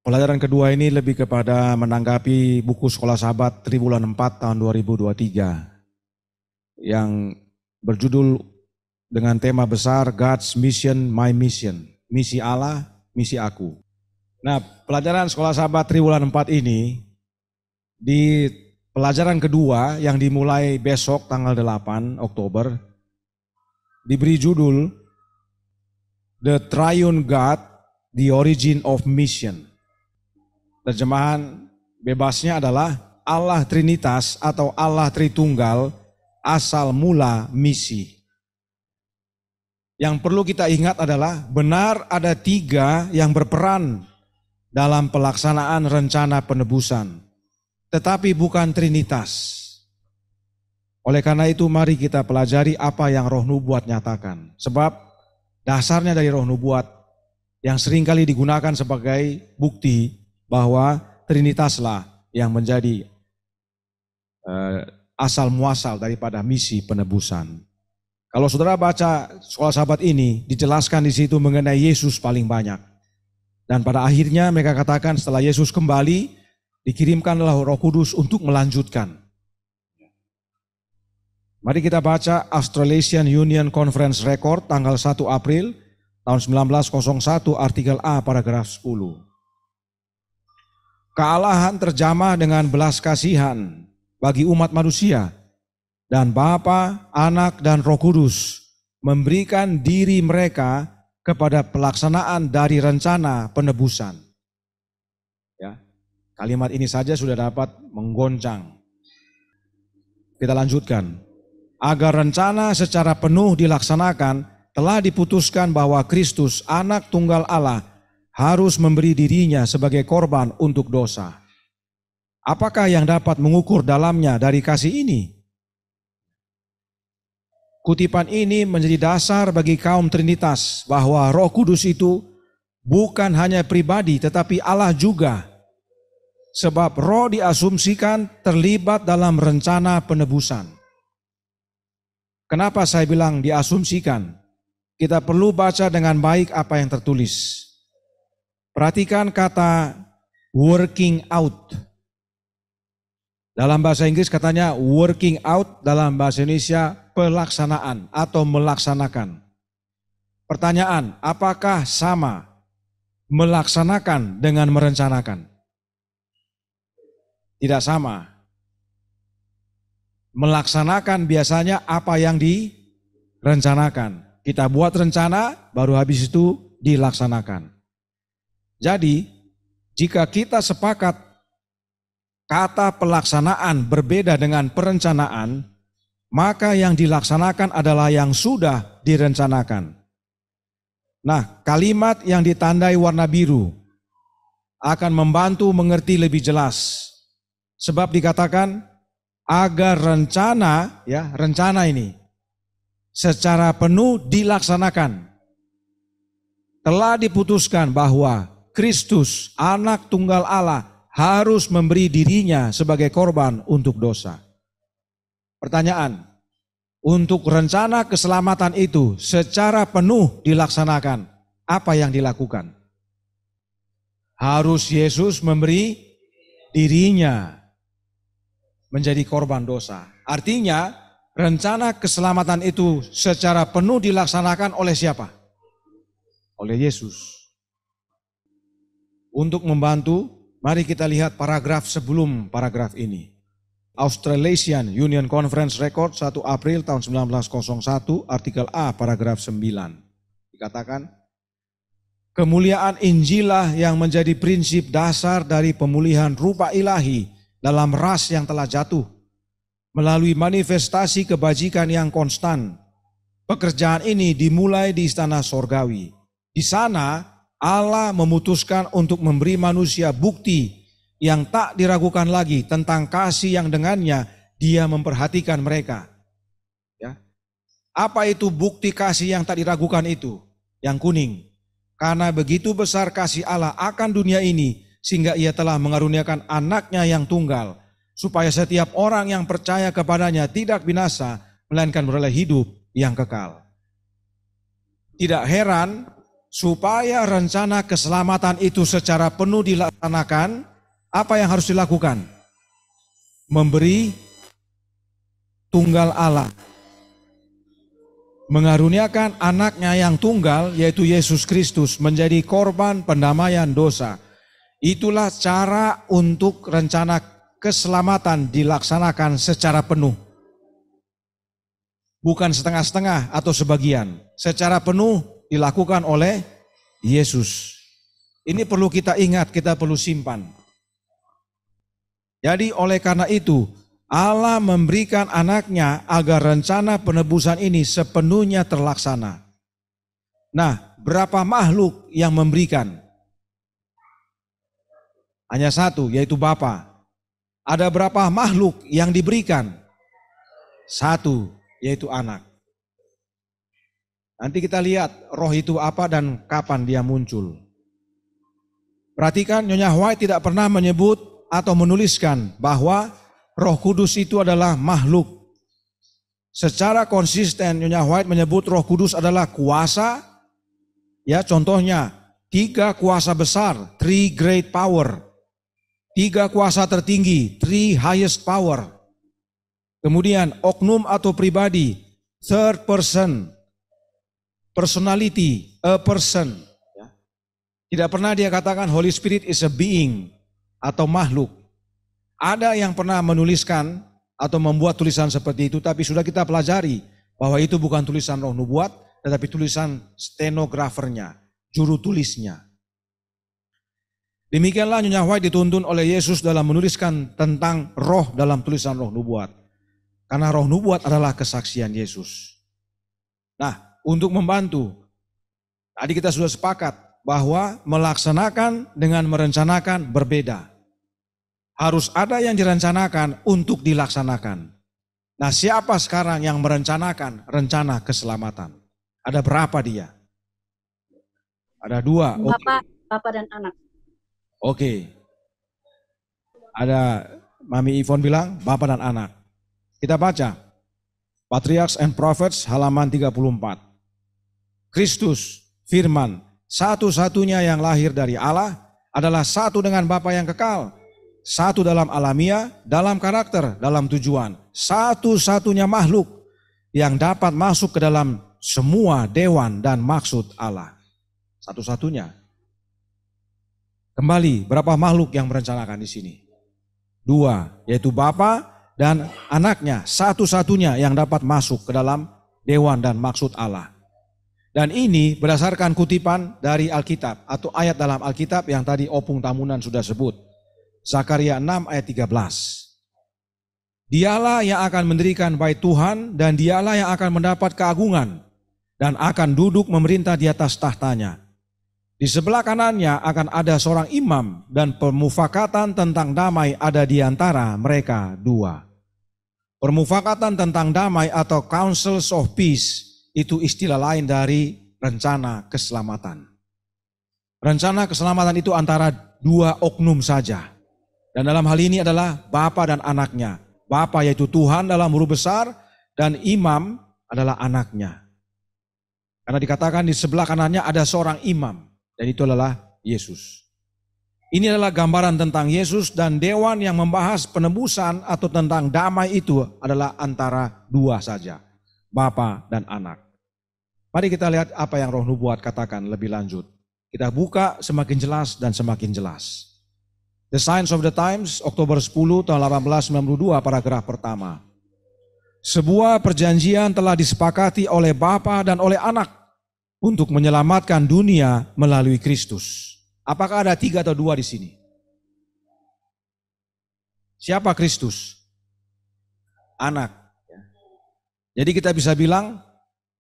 Pelajaran kedua ini lebih kepada menanggapi buku Sekolah Sahabat Triwulan 4 tahun 2023 yang berjudul dengan tema besar God's Mission, My Mission. Misi Allah, misi aku. Nah, pelajaran Sekolah Sahabat Triwulan 4 ini di pelajaran kedua yang dimulai besok tanggal 8 Oktober diberi judul The Triune God, The Origin of Mission. Terjemahan bebasnya adalah Allah Trinitas atau Allah Tritunggal, asal mula misi. Yang perlu kita ingat adalah benar ada tiga yang berperan dalam pelaksanaan rencana penebusan, tetapi bukan Trinitas. Oleh karena itu mari kita pelajari apa yang Roh Nubuat nyatakan. Sebab dasarnya dari Roh Nubuat yang seringkali digunakan sebagai bukti bahwa Trinitaslah yang menjadi asal muasal daripada misi penebusan. Kalau saudara baca Sekolah Sahabat ini, dijelaskan di situ mengenai Yesus paling banyak. Dan pada akhirnya mereka katakan setelah Yesus kembali, dikirimkanlah Roh Kudus untuk melanjutkan. Mari kita baca Australasian Union Conference Record tanggal 1 April tahun 1901, artikel A, paragraf 10. Kealahan terjamah dengan belas kasihan bagi umat manusia, dan Bapa, Anak, dan Roh Kudus memberikan diri mereka kepada pelaksanaan dari rencana penebusan. Ya, kalimat ini saja sudah dapat menggoncang. Kita lanjutkan. Agar rencana secara penuh dilaksanakan, telah diputuskan bahwa Kristus, Anak Tunggal Allah, harus memberi dirinya sebagai korban untuk dosa. Apakah yang dapat mengukur dalamnya dari kasih ini? Kutipan ini menjadi dasar bagi kaum Trinitas bahwa Roh Kudus itu bukan hanya pribadi tetapi Allah juga. Sebab Roh diasumsikan terlibat dalam rencana penebusan. Kenapa saya bilang diasumsikan? Kita perlu baca dengan baik apa yang tertulis. Perhatikan kata working out. Dalam bahasa Inggris katanya working out, dalam bahasa Indonesia pelaksanaan atau melaksanakan. Pertanyaan, apakah sama melaksanakan dengan merencanakan? Tidak sama. Melaksanakan biasanya apa yang direncanakan. Kita buat rencana, baru habis itu dilaksanakan. Jadi, jika kita sepakat kata pelaksanaan berbeda dengan perencanaan, maka yang dilaksanakan adalah yang sudah direncanakan. Nah, kalimat yang ditandai warna biru akan membantu mengerti lebih jelas. Sebab dikatakan agar rencana, ya, rencana ini secara penuh dilaksanakan. Telah diputuskan bahwa Kristus, Anak Tunggal Allah, harus memberi dirinya sebagai korban untuk dosa. Pertanyaan, untuk rencana keselamatan itu secara penuh dilaksanakan, apa yang dilakukan? Harus Yesus memberi dirinya menjadi korban dosa. Artinya, rencana keselamatan itu secara penuh dilaksanakan oleh siapa? Oleh Yesus. Untuk membantu, mari kita lihat paragraf sebelum paragraf ini. Australasian Union Conference Record 1 April tahun 1901, artikel A, paragraf 9. Dikatakan, kemuliaan Injilah yang menjadi prinsip dasar dari pemulihan rupa ilahi dalam ras yang telah jatuh, melalui manifestasi kebajikan yang konstan. Pekerjaan ini dimulai di istana sorgawi. Di sana, Allah memutuskan untuk memberi manusia bukti yang tak diragukan lagi tentang kasih yang dengannya Dia memperhatikan mereka. Ya. Apa itu bukti kasih yang tak diragukan itu? Yang kuning. Karena begitu besar kasih Allah akan dunia ini, sehingga Ia telah mengaruniakan anaknya yang tunggal, supaya setiap orang yang percaya kepadanya tidak binasa, melainkan beroleh hidup yang kekal. Tidak heran supaya rencana keselamatan itu secara penuh dilaksanakan, apa yang harus dilakukan? Memberi tunggal Allah. Mengaruniakan anaknya yang tunggal, yaitu Yesus Kristus, menjadi korban pendamaian dosa. Itulah cara untuk rencana keselamatan dilaksanakan secara penuh. Bukan setengah-setengah atau sebagian. Secara penuh dilakukan oleh Yesus. Ini perlu kita ingat, kita perlu simpan. Jadi oleh karena itu, Allah memberikan anaknya agar rencana penebusan ini sepenuhnya terlaksana. Nah, berapa makhluk yang memberikan? Hanya satu, yaitu Bapa. Ada berapa makhluk yang diberikan? Satu, yaitu anak. Nanti kita lihat roh itu apa dan kapan dia muncul. Perhatikan, Nyonya White tidak pernah menyebut atau menuliskan bahwa Roh Kudus itu adalah makhluk. Secara konsisten Nyonya White menyebut Roh Kudus adalah kuasa. Ya, contohnya 3 kuasa besar, 3 great power. 3 kuasa tertinggi, 3 highest power. Kemudian oknum atau pribadi, third person, personality, a person. Tidak pernah dia katakan Holy Spirit is a being atau makhluk. Ada yang pernah menuliskan atau membuat tulisan seperti itu, tapi sudah kita pelajari bahwa itu bukan tulisan roh nubuat, tetapi tulisan stenografernya, juru tulisnya. Demikianlah Nyonya White dituntun oleh Yesus dalam menuliskan tentang roh dalam tulisan roh nubuat. Karena roh nubuat adalah kesaksian Yesus. Nah, untuk membantu, tadi kita sudah sepakat bahwa melaksanakan dengan merencanakan berbeda. Harus ada yang direncanakan untuk dilaksanakan. Nah, siapa sekarang yang merencanakan rencana keselamatan? Ada berapa dia? Ada 2. Bapak dan anak. Oke. Ada Mami Ivon bilang Bapak dan anak. Kita baca. Patriarchs and Prophets halaman 34. Kristus, firman, satu-satunya yang lahir dari Allah adalah satu dengan Bapa yang kekal. Satu dalam alamiah, dalam karakter, dalam tujuan. Satu-satunya makhluk yang dapat masuk ke dalam semua dewan dan maksud Allah. Satu-satunya. Kembali, berapa makhluk yang merencanakan di sini? 2, yaitu Bapa dan anaknya. Satu-satunya yang dapat masuk ke dalam dewan dan maksud Allah. Dan ini berdasarkan kutipan dari Alkitab atau ayat dalam Alkitab yang tadi Opung Tamunan sudah sebut. Zakaria 6 ayat 13. Dialah yang akan mendirikan bait Tuhan dan dialah yang akan mendapat keagungan dan akan duduk memerintah di atas tahtanya. Di sebelah kanannya akan ada seorang imam dan permufakatan tentang damai ada di antara mereka 2. Permufakatan tentang damai atau councils of peace itu istilah lain dari rencana keselamatan. Rencana keselamatan itu antara 2 oknum saja. Dan dalam hal ini adalah Bapa dan anaknya. Bapa yaitu Tuhan dalam huruf besar dan imam adalah anaknya. Karena dikatakan di sebelah kanannya ada seorang imam dan itu adalah Yesus. Ini adalah gambaran tentang Yesus dan dewan yang membahas penebusan atau tentang damai itu adalah antara 2 saja. Bapa dan anak. Mari kita lihat apa yang roh nubuat katakan lebih lanjut. Kita buka semakin jelas dan semakin jelas. The Signs of the Times, Oktober 10 tahun 1892, paragraf pertama. Sebuah perjanjian telah disepakati oleh Bapa dan oleh Anak untuk menyelamatkan dunia melalui Kristus. Apakah ada 3 atau 2 di sini? Siapa Kristus? Anak. Jadi kita bisa bilang,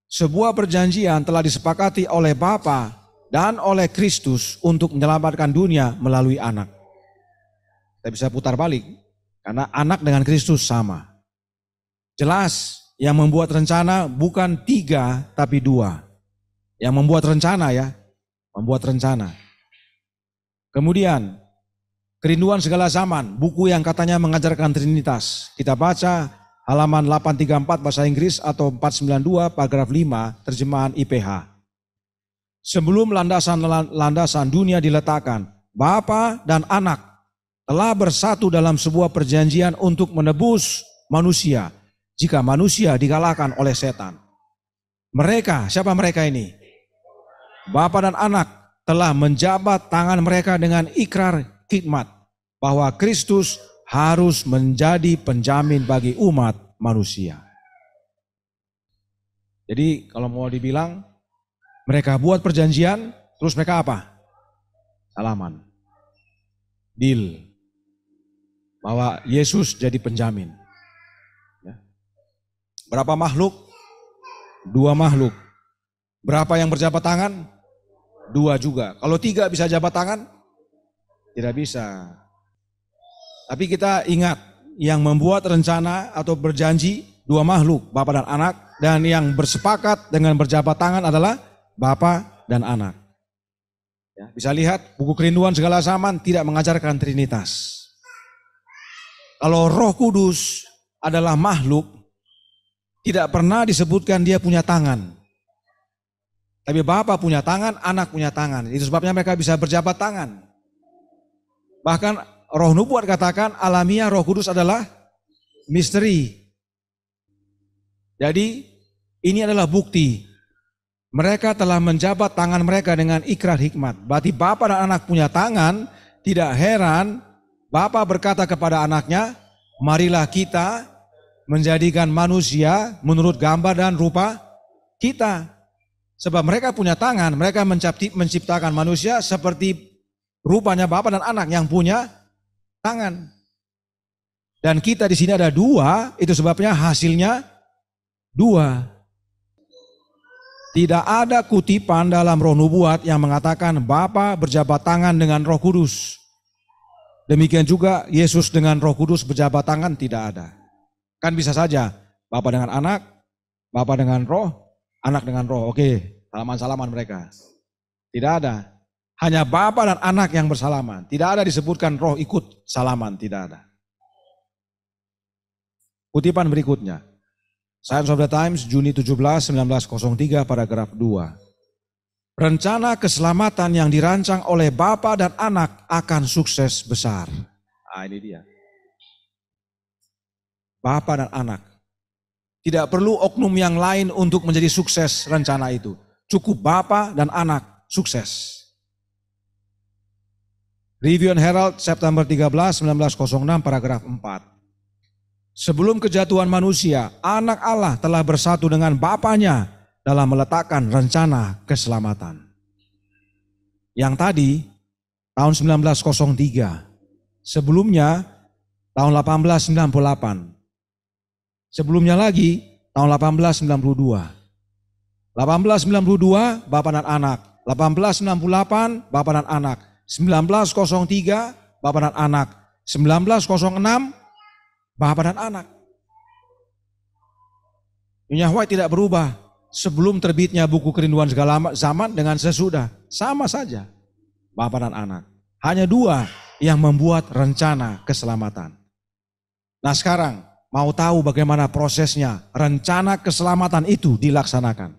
sebuah perjanjian telah disepakati oleh Bapa dan oleh Kristus untuk menyelamatkan dunia melalui Anak. Kita bisa putar balik, karena anak dengan Kristus sama. Jelas, yang membuat rencana bukan 3 tapi 2. Yang membuat rencana ya, membuat rencana. Kemudian, Kerinduan Segala Zaman, buku yang katanya mengajarkan Trinitas. Kita baca halaman 834 bahasa Inggris atau 492 paragraf 5 terjemahan IPH. sebelum landasan dunia diletakkan, Bapa dan Anak telah bersatu dalam sebuah perjanjian untuk menebus manusia jika manusia dikalahkan oleh setan. Mereka, siapa mereka ini? Bapa dan Anak telah menjabat tangan mereka dengan ikrar hikmat bahwa Kristus harus menjadi penjamin bagi umat manusia. Jadi kalau mau dibilang, mereka buat perjanjian, terus mereka apa? Salaman. Deal. Bahwa Yesus jadi penjamin. Berapa makhluk? 2 makhluk. Berapa yang berjabat tangan? 2 juga. Kalau 3 bisa jabat tangan? Tidak bisa. Tapi kita ingat, yang membuat rencana atau berjanji 2 makhluk, Bapa dan Anak, dan yang bersepakat dengan berjabat tangan adalah Bapa dan Anak. Ya, bisa lihat buku Kerinduan Segala Zaman tidak mengajarkan Trinitas. Kalau Roh Kudus adalah makhluk, tidak pernah disebutkan dia punya tangan. Tapi Bapa punya tangan, Anak punya tangan. Itu sebabnya mereka bisa berjabat tangan. Bahkan Roh Nubuat katakan alamiah Roh Kudus adalah misteri. Jadi ini adalah bukti. Mereka telah menjabat tangan mereka dengan ikrar hikmat. Berarti Bapa dan Anak punya tangan, tidak heran Bapa berkata kepada anaknya, marilah kita menjadikan manusia menurut gambar dan rupa kita. Sebab mereka punya tangan, mereka menciptakan manusia seperti rupanya Bapa dan Anak yang punya tangan. Dan kita di sini ada 2, itu sebabnya hasilnya 2. Tidak ada kutipan dalam Roh Nubuat yang mengatakan Bapa berjabat tangan dengan Roh Kudus. Demikian juga Yesus dengan Roh Kudus berjabat tangan, tidak ada. Kan bisa saja Bapa dengan Anak, Bapa dengan Roh, Anak dengan Roh. Oke, salaman-salaman mereka. Tidak ada. Hanya Bapa dan Anak yang bersalaman. Tidak ada disebutkan Roh ikut salaman, tidak ada. Kutipan berikutnya. Science of the Times, Juni 17, 1903, paragraf 2. Rencana keselamatan yang dirancang oleh Bapa dan Anak akan sukses besar. Nah, ini dia. Bapa dan Anak. Tidak perlu oknum yang lain untuk menjadi sukses rencana itu. Cukup Bapa dan Anak sukses. Review and Herald, September 13, 1906, paragraf 4. Sebelum kejatuhan manusia, Anak Allah telah bersatu dengan Bapanya dalam meletakkan rencana keselamatan. Yang tadi, tahun 1903. Sebelumnya, tahun 1898. Sebelumnya lagi, tahun 1892. 1892, Bapa dan Anak. 1898, Bapa dan Anak. 1903, Bapa dan Anak. 1906, Bapa dan Anak. Nyonya White tidak berubah. Sebelum terbitnya buku Kerinduan Segala Zaman dengan sesudah. Sama saja. Bapa dan Anak. Hanya 2 yang membuat rencana keselamatan. Nah sekarang mau tahu bagaimana prosesnya rencana keselamatan itu dilaksanakan.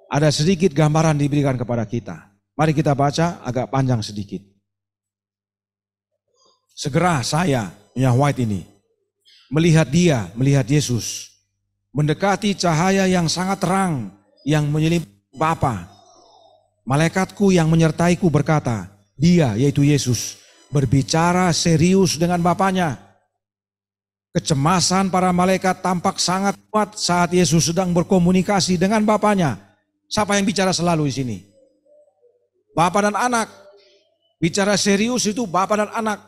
Ada sedikit gambaran diberikan kepada kita. Mari kita baca agak panjang sedikit. Segera saya, Nyonya White ini, melihat Yesus. Mendekati cahaya yang sangat terang yang menyelimuti Bapa. Malaikatku yang menyertaiku berkata, dia yaitu Yesus berbicara serius dengan Bapanya. Kecemasan para malaikat tampak sangat kuat saat Yesus sedang berkomunikasi dengan Bapanya. Siapa yang bicara selalu di sini? Bapa dan Anak. Bicara serius itu Bapa dan Anak.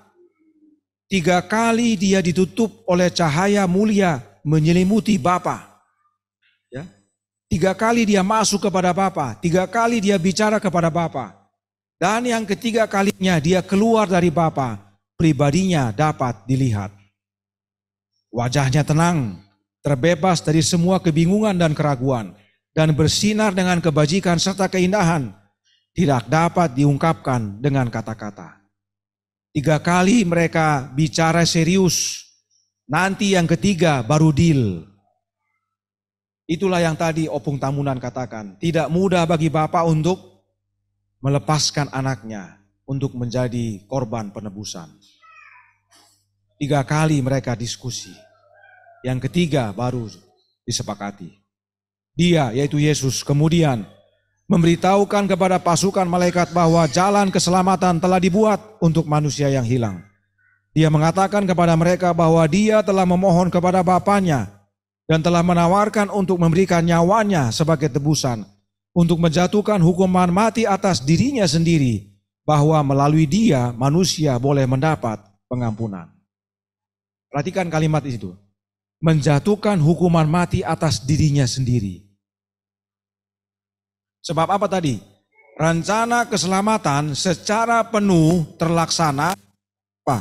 3 kali dia ditutup oleh cahaya mulia menyelimuti Bapa. Ya. 3 kali dia masuk kepada Bapa, 3 kali dia bicara kepada Bapa. Dan yang ketiga kalinya dia keluar dari Bapa, pribadinya dapat dilihat. Wajahnya tenang, terbebas dari semua kebingungan dan keraguan, dan bersinar dengan kebajikan serta keindahan, tidak dapat diungkapkan dengan kata-kata. 3 kali mereka bicara serius. Nanti yang ketiga baru deal. Itulah yang tadi Opung Tamunan katakan, tidak mudah bagi Bapa untuk melepaskan anaknya untuk menjadi korban penebusan. 3 kali mereka diskusi. Yang ketiga baru disepakati. Dia, yaitu Yesus, kemudian memberitahukan kepada pasukan malaikat bahwa jalan keselamatan telah dibuat untuk manusia yang hilang. Dia mengatakan kepada mereka bahwa dia telah memohon kepada Bapanya dan telah menawarkan untuk memberikan nyawanya sebagai tebusan, untuk menjatuhkan hukuman mati atas dirinya sendiri, bahwa melalui dia manusia boleh mendapat pengampunan. Perhatikan kalimat itu, menjatuhkan hukuman mati atas dirinya sendiri. Sebab apa tadi? Rencana keselamatan secara penuh terlaksana apa?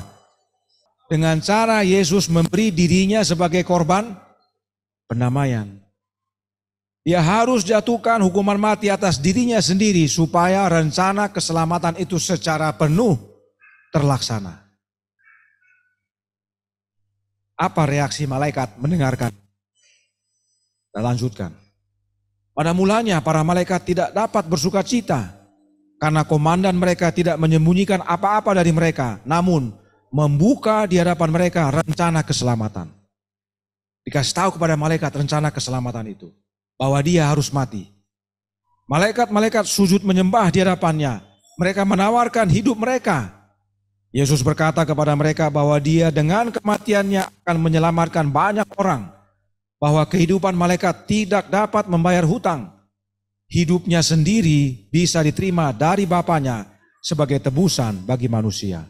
Dengan cara Yesus memberi dirinya sebagai korban pendamaian. Dia harus jatuhkan hukuman mati atas dirinya sendiri supaya rencana keselamatan itu secara penuh terlaksana. Apa reaksi malaikat mendengarkan? Kita lanjutkan. Pada mulanya para malaikat tidak dapat bersuka cita karena komandan mereka tidak menyembunyikan apa-apa dari mereka, namun membuka di hadapan mereka rencana keselamatan. Dikasih tahu kepada malaikat rencana keselamatan itu, bahwa dia harus mati. Malaikat-malaikat sujud menyembah di hadapannya. Mereka menawarkan hidup mereka. Yesus berkata kepada mereka bahwa dia dengan kematiannya akan menyelamatkan banyak orang. Bahwa kehidupan malaikat tidak dapat membayar hutang. Hidupnya sendiri bisa diterima dari Bapanya sebagai tebusan bagi manusia.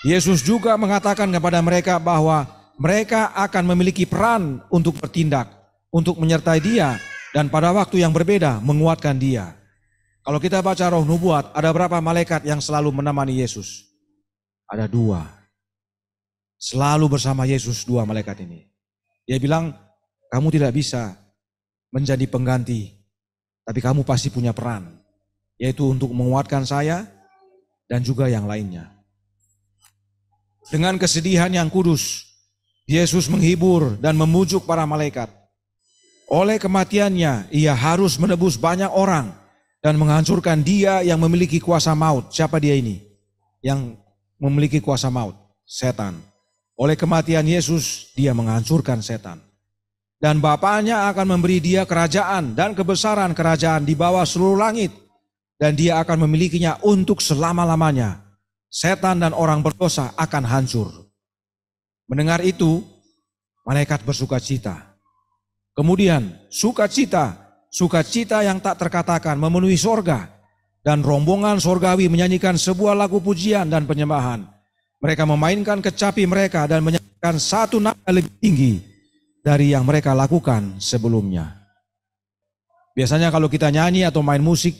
Yesus juga mengatakan kepada mereka bahwa mereka akan memiliki peran untuk bertindak, untuk menyertai dia, dan pada waktu yang berbeda menguatkan dia. Kalau kita baca Roh Nubuat, ada berapa malaikat yang selalu menemani Yesus? Ada 2. Selalu bersama Yesus 2 malaikat ini. Dia bilang, kamu tidak bisa menjadi pengganti, tapi kamu pasti punya peran, yaitu untuk menguatkan saya dan juga yang lainnya. Dengan kesedihan yang kudus, Yesus menghibur dan memujuk para malaikat. Oleh kematiannya, ia harus menebus banyak orang dan menghancurkan dia yang memiliki kuasa maut. Siapa dia ini? Yang memiliki kuasa maut? Setan. Oleh kematian Yesus, dia menghancurkan setan. Dan Bapanya akan memberi dia kerajaan dan kebesaran kerajaan di bawah seluruh langit. Dan dia akan memilikinya untuk selama-lamanya. Setan dan orang berdosa akan hancur. Mendengar itu, malaikat bersuka cita. Kemudian sukacita yang tak terkatakan memenuhi sorga. Dan rombongan sorgawi menyanyikan sebuah lagu pujian dan penyembahan. Mereka memainkan kecapi mereka dan menyanyikan satu nada lebih tinggi dari yang mereka lakukan sebelumnya. Biasanya kalau kita nyanyi atau main musik,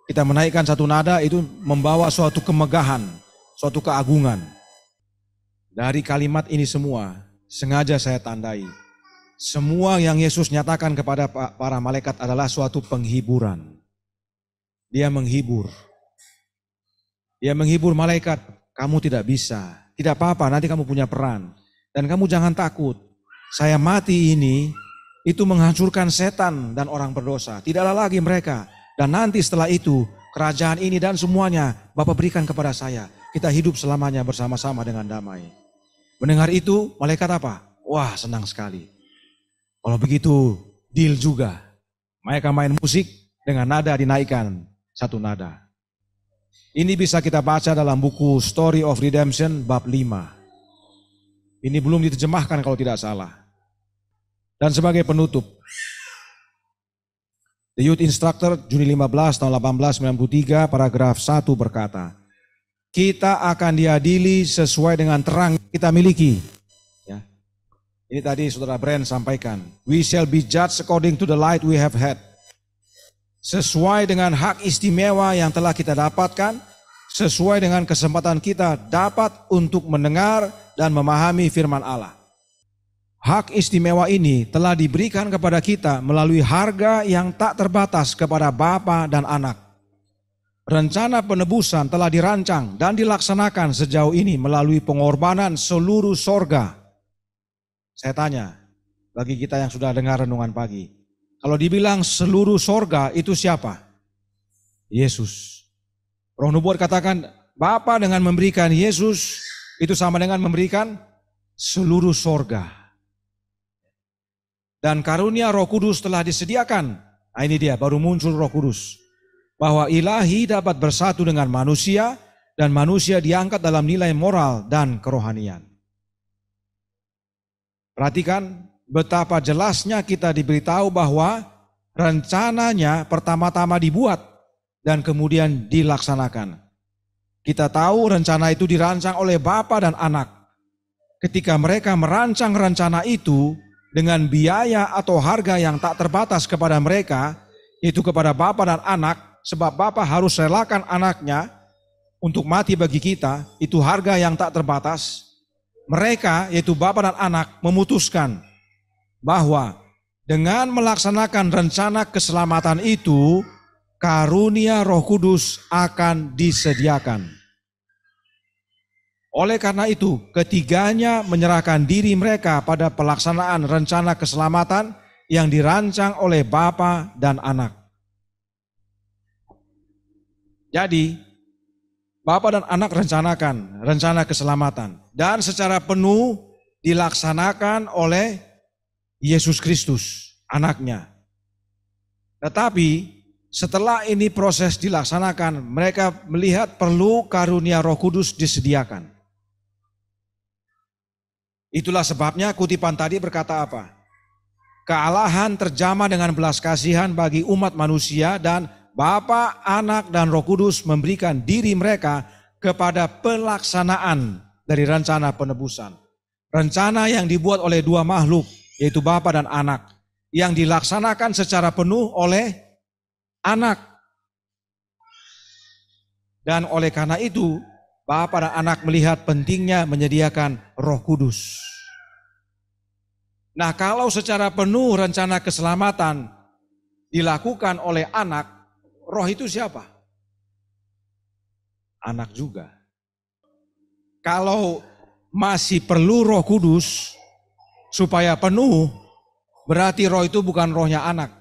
kita menaikkan satu nada itu membawa suatu kemegahan, suatu keagungan. Dari kalimat ini semua, sengaja saya tandai. Semua yang Yesus nyatakan kepada para malaikat adalah suatu penghiburan. Dia menghibur. Dia menghibur malaikat, kamu tidak bisa. Tidak apa-apa, nanti kamu punya peran. Dan kamu jangan takut. Saya mati ini, itu menghancurkan setan dan orang berdosa. Tidaklah lagi mereka. Dan nanti setelah itu, kerajaan ini dan semuanya Bapa berikan kepada saya. Kita hidup selamanya bersama-sama dengan damai. Mendengar itu, malaikat apa? Wah, senang sekali. Kalau begitu, deal juga. Mereka main musik dengan nada dinaikkan, satu nada. Ini bisa kita baca dalam buku Story of Redemption bab 5. Ini belum diterjemahkan kalau tidak salah. Dan sebagai penutup, The Youth Instructor Juni 15 tahun 1893 paragraf 1 berkata, kita akan diadili sesuai dengan terang yang kita miliki. Ya. Ini tadi Saudara Brand sampaikan. We shall be judged according to the light we have had. Sesuai dengan hak istimewa yang telah kita dapatkan, sesuai dengan kesempatan kita dapat untuk mendengar dan memahami firman Allah. Hak istimewa ini telah diberikan kepada kita melalui harga yang tak terbatas kepada Bapa dan Anak. Rencana penebusan telah dirancang dan dilaksanakan sejauh ini melalui pengorbanan seluruh sorga. Saya tanya, bagi kita yang sudah dengar renungan pagi, Kalau dibilang seluruh sorga itu siapa? Yesus. Roh nubuat katakan Bapa dengan memberikan Yesus itu sama dengan memberikan seluruh sorga. Dan karunia Roh Kudus telah disediakan. Nah, ini dia baru muncul Roh Kudus. Bahwa ilahi dapat bersatu dengan manusia dan manusia diangkat dalam nilai moral dan kerohanian. Perhatikan betapa jelasnya kita diberitahu bahwa rencananya pertama-tama dibuat dan kemudian dilaksanakan. Kita tahu rencana itu dirancang oleh Bapa dan Anak. Ketika mereka merancang rencana itu dengan biaya atau harga yang tak terbatas kepada mereka, yaitu kepada Bapa dan Anak, sebab Bapa harus relakan anaknya untuk mati bagi kita, itu harga yang tak terbatas. Mereka, yaitu Bapa dan Anak, memutuskan bahwa dengan melaksanakan rencana keselamatan itu, karunia Roh Kudus akan disediakan. Oleh karena itu, ketiganya menyerahkan diri mereka pada pelaksanaan rencana keselamatan yang dirancang oleh Bapa dan Anak. Jadi, Bapa dan Anak rencanakan rencana keselamatan dan secara penuh dilaksanakan oleh Yesus Kristus, anaknya. Tetapi setelah ini proses dilaksanakan, mereka melihat perlu karunia Roh Kudus disediakan. Itulah sebabnya kutipan tadi berkata apa? Kealahan terjamah dengan belas kasihan bagi umat manusia dan Bapa, Anak, dan Roh Kudus memberikan diri mereka kepada pelaksanaan dari rencana penebusan. Rencana yang dibuat oleh dua makhluk, yaitu Bapa dan Anak, yang dilaksanakan secara penuh oleh Anak. Dan oleh karena itu, Bapa dan Anak melihat pentingnya menyediakan Roh Kudus. Nah, kalau secara penuh rencana keselamatan dilakukan oleh Anak, Roh itu siapa? Anak juga. Kalau masih perlu Roh Kudus supaya penuh, berarti Roh itu bukan rohnya Anak.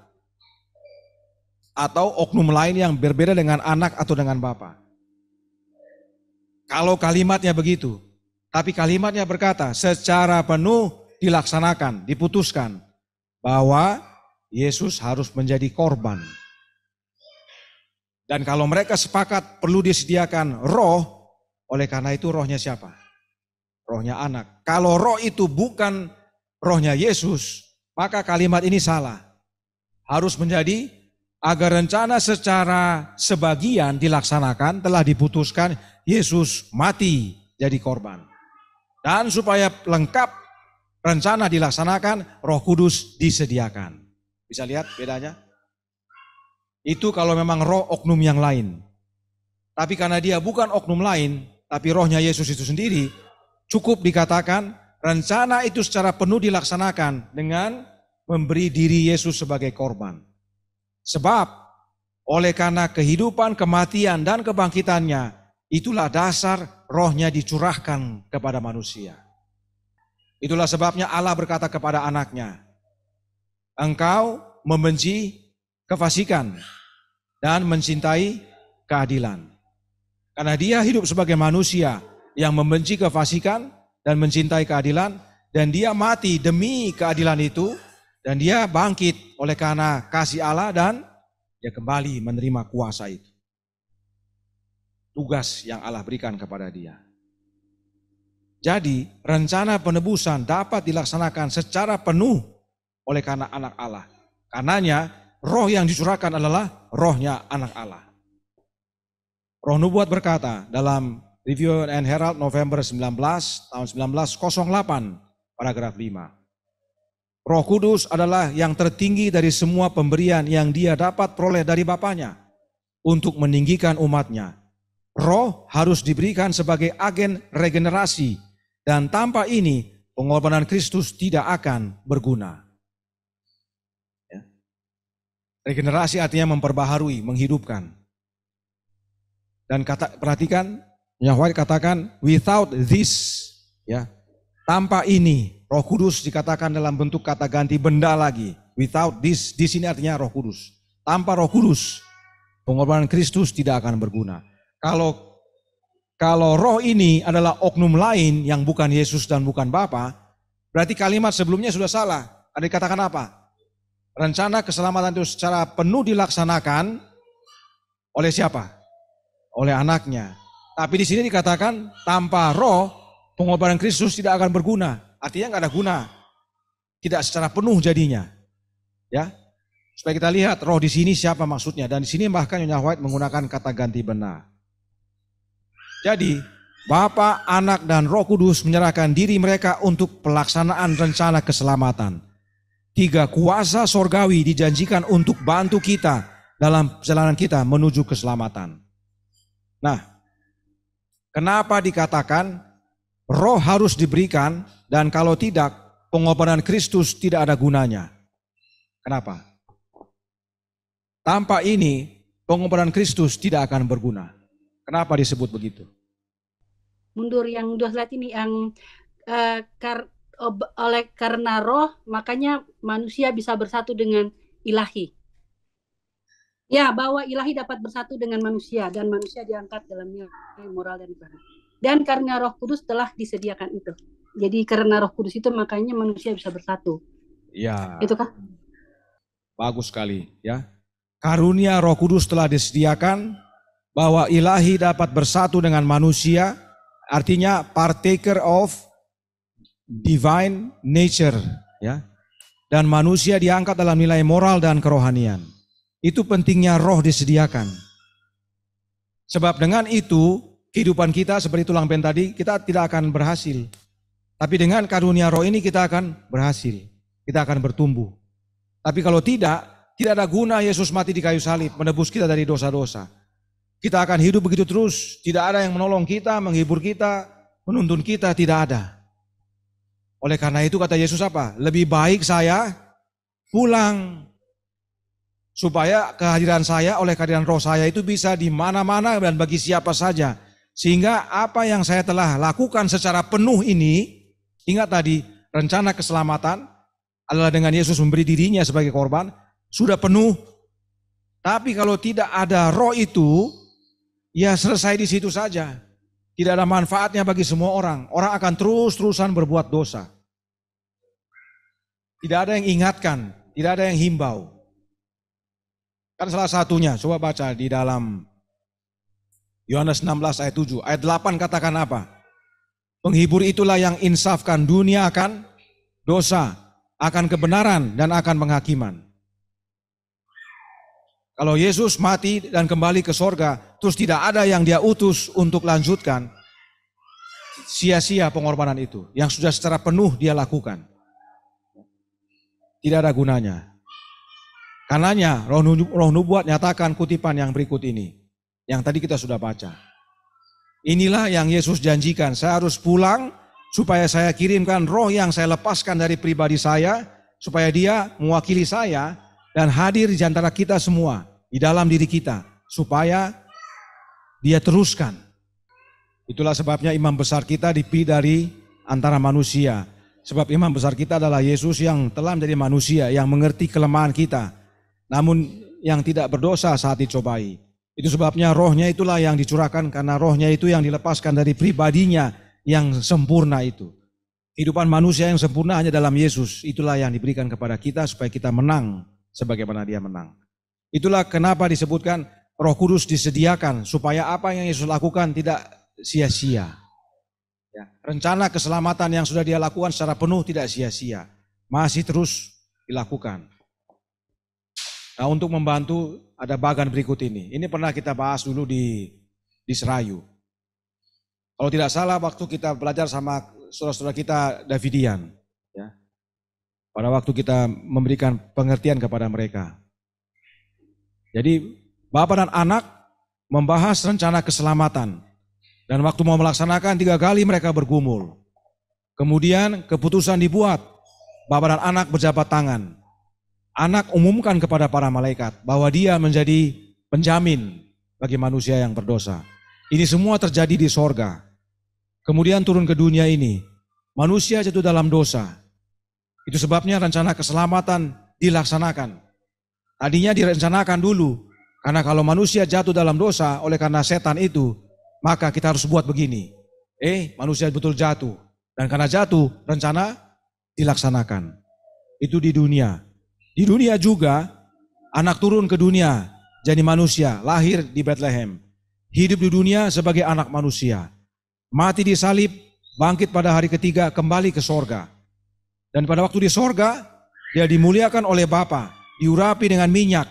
Atau oknum lain yang berbeda dengan Anak atau dengan Bapa. Kalau kalimatnya begitu, tapi kalimatnya berkata secara penuh dilaksanakan, diputuskan bahwa Yesus harus menjadi korban. Dan kalau mereka sepakat perlu disediakan roh, oleh karena itu rohnya siapa? Rohnya Anak. Kalau roh itu bukan rohnya Yesus, maka kalimat ini salah. Harus menjadi agar rencana secara sebagian dilaksanakan, telah diputuskan Yesus mati jadi korban. Dan supaya lengkap rencana dilaksanakan, Roh Kudus disediakan. Bisa lihat bedanya? Itu kalau memang roh oknum yang lain. Tapi karena dia bukan oknum lain, tapi rohnya Yesus itu sendiri, cukup dikatakan rencana itu secara penuh dilaksanakan dengan memberi diri Yesus sebagai korban. Sebab oleh karena kehidupan, kematian, dan kebangkitannya, itulah dasar rohnya dicurahkan kepada manusia. Itulah sebabnya Allah berkata kepada anaknya, engkau membenci kefasikan dan mencintai keadilan. Karena dia hidup sebagai manusia yang membenci kefasikan dan mencintai keadilan, dan dia mati demi keadilan itu, dan dia bangkit oleh karena kasih Allah, dan dia kembali menerima kuasa itu. Tugas yang Allah berikan kepada dia. Jadi rencana penebusan dapat dilaksanakan secara penuh oleh karena anak Allah. Karenanya roh yang dicurahkan adalah rohnya anak Allah. Roh Nubuat berkata dalam Review and Herald November 19 tahun 1908 paragraf 5. Roh Kudus adalah yang tertinggi dari semua pemberian yang dia dapat peroleh dari Bapanya untuk meninggikan umatnya. Roh harus diberikan sebagai agen regenerasi, dan tanpa ini pengorbanan Kristus tidak akan berguna. Regenerasi artinya memperbaharui, menghidupkan. Dan perhatikan, Yahweh katakan without this, ya, tanpa ini, Roh Kudus dikatakan dalam bentuk kata ganti benda lagi, Without this, di sini artinya Roh Kudus. Tanpa Roh Kudus, pengorbanan Kristus tidak akan berguna. Kalau roh ini adalah oknum lain yang bukan Yesus dan bukan Bapa, berarti kalimat sebelumnya sudah salah. Ada dikatakan apa? Rencana keselamatan itu secara penuh dilaksanakan oleh siapa? Oleh anaknya. Tapi di sini dikatakan tanpa roh, pengorbanan Kristus tidak akan berguna. Artinya nggak ada guna. Tidak secara penuh jadinya. Ya. Supaya kita lihat roh di sini siapa maksudnya. Dan di sini bahkan Nyonya White menggunakan kata ganti benar. Jadi, Bapa, Anak, dan Roh Kudus menyerahkan diri mereka untuk pelaksanaan rencana keselamatan. 3 kuasa sorgawi dijanjikan untuk bantu kita dalam perjalanan kita menuju keselamatan. Nah, kenapa dikatakan roh harus diberikan dan kalau tidak, pengorbanan Kristus tidak ada gunanya? Kenapa? Tanpa ini, pengorbanan Kristus tidak akan berguna. Kenapa disebut begitu? Mundur yang udah lihat ini yang karena roh makanya manusia bisa bersatu dengan ilahi. Ya, bahwa ilahi dapat bersatu dengan manusia dan manusia diangkat dalam nilai moral dan ibadah. Dan karena Roh Kudus telah disediakan itu. Jadi karena Roh Kudus itu makanya manusia bisa bersatu. Ya. Itu kah? Bagus sekali ya. Karunia Roh Kudus telah disediakan bahwa ilahi dapat bersatu dengan manusia, artinya partaker of divine nature, ya. Dan manusia diangkat dalam nilai moral dan kerohanian. Itu pentingnya roh disediakan. Sebab dengan itu, kehidupan kita seperti tulang ben tadi, kita tidak akan berhasil. Tapi dengan karunia roh ini kita akan berhasil. Kita akan bertumbuh. Tapi kalau tidak ada guna Yesus mati di kayu salib, menebus kita dari dosa-dosa. Kita akan hidup begitu terus, tidak ada yang menolong kita, menghibur kita, menuntun kita, tidak ada. Oleh karena itu kata Yesus apa? Lebih baik saya pulang, supaya kehadiran saya oleh kehadiran roh saya itu bisa di mana-mana dan bagi siapa saja. Sehingga apa yang saya telah lakukan secara penuh ini, ingat tadi rencana keselamatan adalah dengan Yesus memberi dirinya sebagai korban, sudah penuh. Tapi kalau tidak ada roh itu, ya selesai di situ saja. Tidak ada manfaatnya bagi semua orang. Orang akan terus-terusan berbuat dosa. Tidak ada yang ingatkan, tidak ada yang himbau. Kan salah satunya, coba baca di dalam Yohanes 16 ayat 7. Ayat 8 katakan apa? Penghibur itulah yang insafkan dunia akan dosa, akan kebenaran dan akan penghakiman. Kalau Yesus mati dan kembali ke sorga, terus tidak ada yang dia utus untuk lanjutkan, sia-sia pengorbanan itu. Yang sudah secara penuh dia lakukan. Tidak ada gunanya. Karenanya roh nubuat nyatakan kutipan yang berikut ini. Yang tadi kita sudah baca. Inilah yang Yesus janjikan, saya harus pulang supaya saya kirimkan roh yang saya lepaskan dari pribadi saya, supaya dia mewakili saya, dan hadir di antara kita semua, di dalam diri kita, supaya dia teruskan. Itulah sebabnya imam besar kita dipilih dari antara manusia. Sebab imam besar kita adalah Yesus yang telah menjadi manusia, yang mengerti kelemahan kita, namun yang tidak berdosa saat dicobai. Itu sebabnya rohnya itulah yang dicurahkan, karena rohnya itu yang dilepaskan dari pribadinya yang sempurna itu. Kehidupan manusia yang sempurna hanya dalam Yesus, itulah yang diberikan kepada kita supaya kita menang sebagaimana dia menang. Itulah kenapa disebutkan Roh Kudus disediakan supaya apa yang Yesus lakukan tidak sia-sia. Ya, rencana keselamatan yang sudah dia lakukan secara penuh tidak sia-sia, masih terus dilakukan. Nah, untuk membantu ada bagan berikut ini. Ini pernah kita bahas dulu di Serayu. Kalau tidak salah waktu kita belajar sama saudara-saudara kita Davidian, ya. Pada waktu kita memberikan pengertian kepada mereka. Jadi Bapa dan Anak membahas rencana keselamatan. Dan waktu mau melaksanakan 3 kali mereka bergumul. Kemudian keputusan dibuat. Bapa dan Anak berjabat tangan. Anak umumkan kepada para malaikat bahwa dia menjadi penjamin bagi manusia yang berdosa. Ini semua terjadi di sorga. Kemudian turun ke dunia ini. Manusia jatuh dalam dosa. Itu sebabnya rencana keselamatan dilaksanakan. Tadinya direncanakan dulu, karena kalau manusia jatuh dalam dosa oleh karena setan itu, maka kita harus buat begini. Manusia betul jatuh, dan karena jatuh, rencana dilaksanakan. Itu di dunia. Di dunia juga, anak turun ke dunia, jadi manusia, lahir di Bethlehem. Hidup di dunia sebagai anak manusia. Mati di salib, bangkit pada hari ketiga, kembali ke sorga. Dan pada waktu di sorga, dia dimuliakan oleh Bapa, diurapi dengan minyak,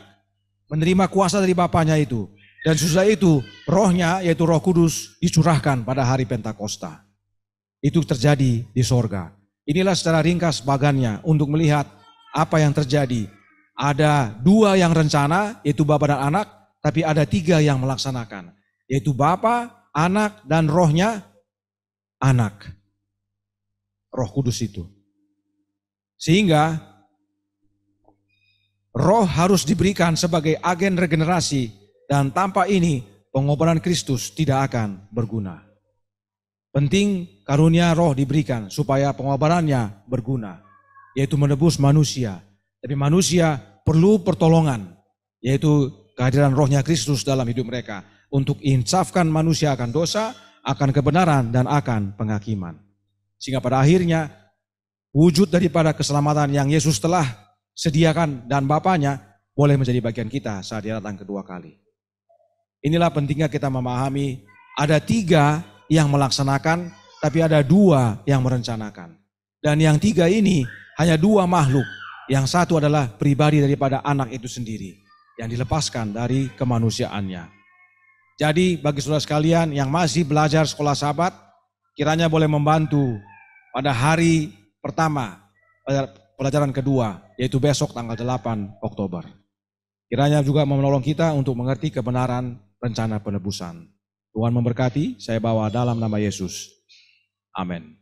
menerima kuasa dari Bapaknya itu. Dan sesudah itu, rohnya, yaitu Roh Kudus, dicurahkan pada hari Pentakosta. Itu terjadi di sorga. Inilah secara ringkas bagannya untuk melihat apa yang terjadi. Ada 2 yang rencana, yaitu Bapa dan Anak, tapi ada 3 yang melaksanakan, yaitu Bapa, Anak, dan rohnya Anak. Roh Kudus itu. Sehingga roh harus diberikan sebagai agen regenerasi, dan tanpa ini pengorbanan Kristus tidak akan berguna. Penting karunia roh diberikan supaya pengorbanannya berguna, yaitu menebus manusia. Tapi manusia perlu pertolongan, yaitu kehadiran rohnya Kristus dalam hidup mereka untuk insafkan manusia akan dosa, akan kebenaran, dan akan penghakiman. Sehingga pada akhirnya wujud daripada keselamatan yang Yesus telah sediakan dan Bapaknya boleh menjadi bagian kita saat Dia datang kedua kali. Inilah pentingnya kita memahami ada 3 yang melaksanakan, tapi ada 2 yang merencanakan. Dan yang 3 ini hanya 2 makhluk. Yang satu adalah pribadi daripada anak itu sendiri yang dilepaskan dari kemanusiaannya. Jadi bagi saudara sekalian yang masih belajar sekolah Sabat, kiranya boleh membantu pada hari pertama pelajaran kedua, yaitu besok tanggal 8 Oktober. Kiranya juga menolong kita untuk mengerti kebenaran rencana penebusan. Tuhan memberkati, saya bawa dalam nama Yesus. Amin.